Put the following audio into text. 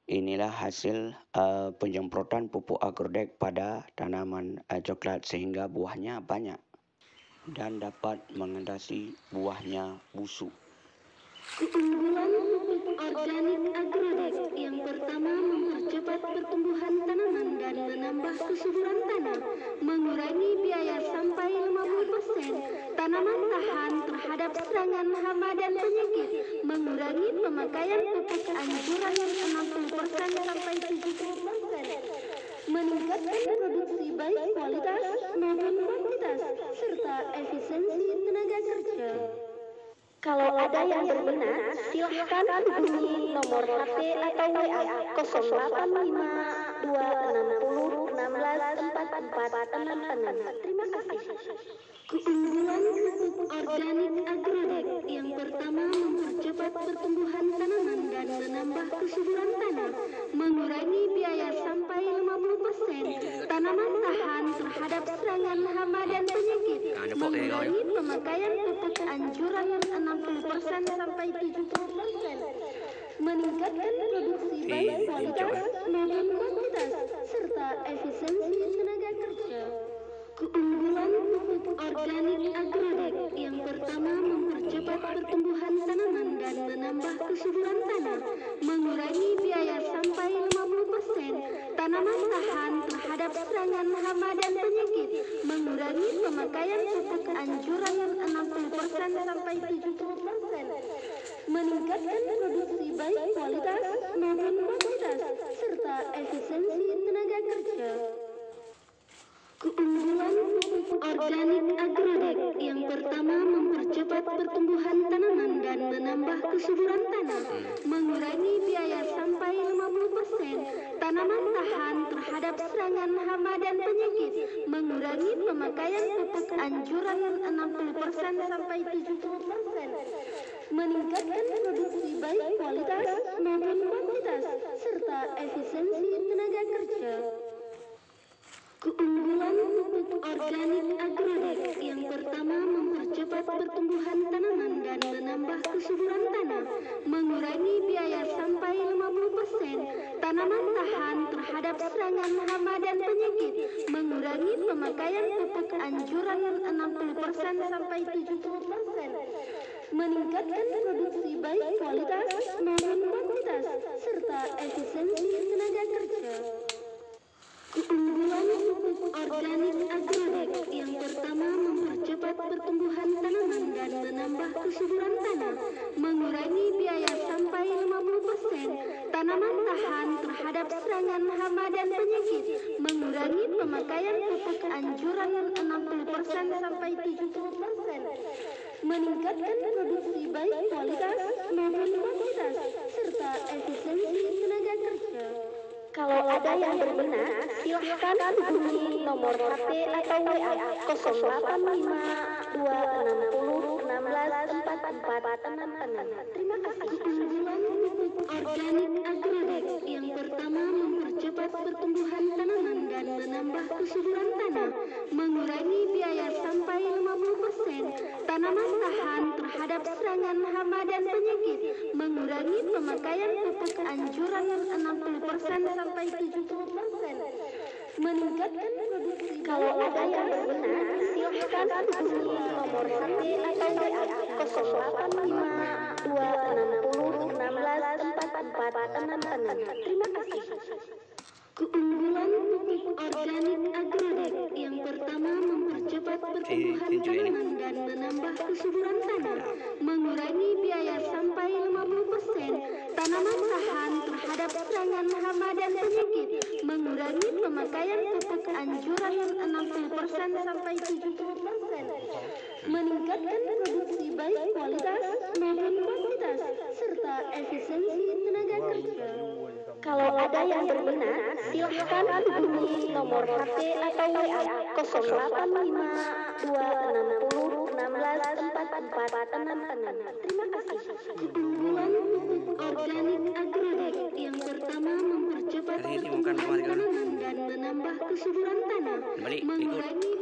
Inilah hasil penyemprotan pupuk agrodeck pada tanaman coklat sehingga buahnya banyak dan dapat mengatasi buahnya busuk. Keunggulan pupuk organik agrodeck yang pertama mempercepat pertumbuhan tanaman dan menambah kesuburan tanah, mengurangi biaya sampai 50%, tanaman tahan terhadap serangan hama dan penyakit, mengurangi pemakaian pupuk anjuran 60% sampai 70%, meningkatkan produksi baik kualitas maupun kuantitas, serta efisiensi tenaga kerja. Kalau ada yang berminat, silahkan hubungi nomor HP atau WA 085 260 164466. Terima kasih. Keunggulan pupuk organik agrodeck yang pertama mempercepat pertumbuhan tanaman dan menambah kesuburan tanah, mengurangi biaya sampai 50%, tanaman tahan terhadap serangan hama dan penyakit, mengurangi pemakaian pupuk anjuran 60% sampai 70%, meningkatkan produksi baik kualitas maupun kuantitas, serta efisiensi tenaga kerja. Keunggulan pupuk organik agrodeck yang pertama mempercepat pertumbuhan tanaman dan menambah kesuburan tanah, mengurangi biaya sampai 50%, tanaman tahan terhadap serangan hama dan penyakit, mengurangi pemakaian pupuk anjuran 60% sampai 70%, meningkatkan produksi baik kualitas maupun kuantitas, serta efisiensi tenaga kerja. Keunggulan pupuk organik agrodeck yang pertama mempercepat pertumbuhan tanaman dan menambah kesuburan tanah, mengurangi biaya sampai 50%, tanaman tahan terhadap serangan hama dan penyakit, mengurangi pemakaian pupuk anjuran 60% sampai 70%, meningkatkan produksi baik kualitas maupun kuantitas, serta efisiensi tenaga kerja. Keunggulan pupuk organik agrodeck yang pertama mempercepat pertumbuhan tanaman dan menambah kesuburan tanah, mengurangi biaya sampai 50%, tanaman tahan terhadap serangan hama dan penyakit, mengurangi pemakaian pupuk anjuran 60% sampai 70%, meningkatkan produksi baik kualitas maupun kuantitas, serta efisiensi tenaga kerja. Keunggulan pupuk organik agrodeck yang pertama mempercepat pertumbuhan tanaman dan menambah kesuburan tanah, mengurangi biaya sampai 50%, tanaman tahan terhadap serangan hama dan penyakit, mengurangi pemakaian pupuk anjuran 60% sampai 70%, meningkatkan produksi baik kualitas maupun kuantitas, serta efisiensi tenaga kerja. Kalau ada yang berminat, silahkan hubungi nomor HP atau WA 085 260 164466. Terima kasih. Keunggulan pupuk organik agrodeck yang pertama mempercepat pertumbuhan tanaman dan menambah kesuburan tanah, mengurangi biaya sampai 50%, tanaman tahan terhadap serangan hama dan penyakit, mengurangi pemakaian pupuk anjuran 60% sampai 70%, meningkatkan produksi. Kalau ada yang berminat, silahkan hubungi nomor HP atau WA 085 260 164466. Terima kasih. Keunggulan pupuk organik agrodeck yang pertama mempercepat pertumbuhan tanaman dan menambah kesuburan tanah, mengurangi biaya sampai 50%, tanaman tahan terhadap serangan hama dan penyakit, mengurangi pemakaian pupuk anjuran 60% sampai 70%, meningkatkan produksi baik kualitas maupun kuantitas, serta efisiensi tenaga kerja. Kalau ada yang berminat, silahkan hubungi nomor HP atau WA 085 260 164466. Terima kasih. Keunggulan pupuk organik agrodeck yang pertama mempercepat pertumbuhan tanaman dan menambah kesuburan tanah, mengurangi